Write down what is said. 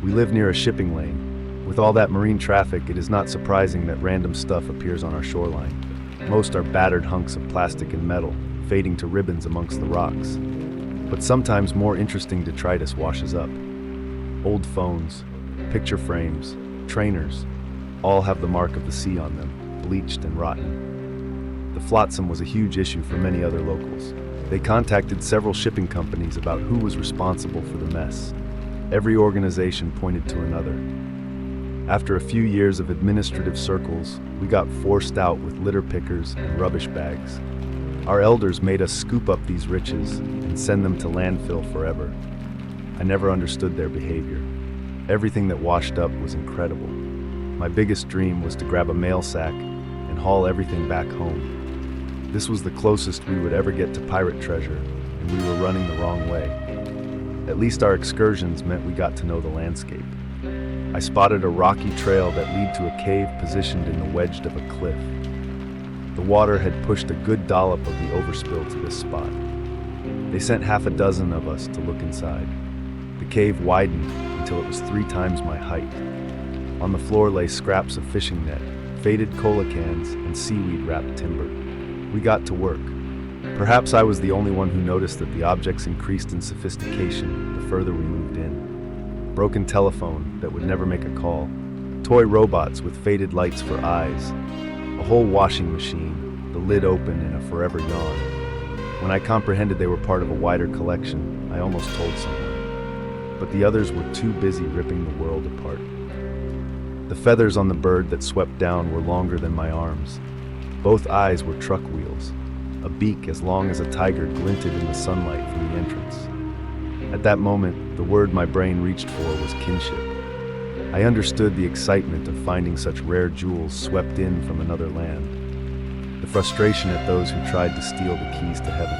We live near a shipping lane. With all that marine traffic, it is not surprising that random stuff appears on our shoreline. Most are battered hunks of plastic and metal, fading to ribbons amongst the rocks. But sometimes more interesting detritus washes up. Old phones, picture frames, trainers, all have the mark of the sea on them, bleached and rotten. The flotsam was a huge issue for many other locals. They contacted several shipping companies about who was responsible for the mess. Every organization pointed to another. After a few years of administrative circles, we got forced out with litter pickers and rubbish bags. Our elders made us scoop up these riches and send them to landfill forever. I never understood their behavior. Everything that washed up was incredible. My biggest dream was to grab a mail sack and haul everything back home. This was the closest we would ever get to pirate treasure, and we were running the wrong way. At least our excursions meant we got to know the landscape. I spotted a rocky trail that led to a cave positioned in the wedge of a cliff. The water had pushed a good dollop of the overspill to this spot. They sent half a dozen of us to look inside. The cave widened until it was 3 times my height. On the floor lay scraps of fishing net, faded cola cans, and seaweed-wrapped timber. We got to work. Perhaps I was the only one who noticed that the objects increased in sophistication the further we moved in. Broken telephone that would never make a call, toy robots with faded lights for eyes, a whole washing machine, the lid open in a forever yawn. When I comprehended they were part of a wider collection, I almost told someone. But the others were too busy ripping the world apart. The feathers on the bird that swept down were longer than my arms. Both eyes were truck wheels. A beak as long as a tiger glinted in the sunlight from the entrance. At that moment, the word my brain reached for was kinship. I understood the excitement of finding such rare jewels swept in from another land. The frustration at those who tried to steal the keys to heaven.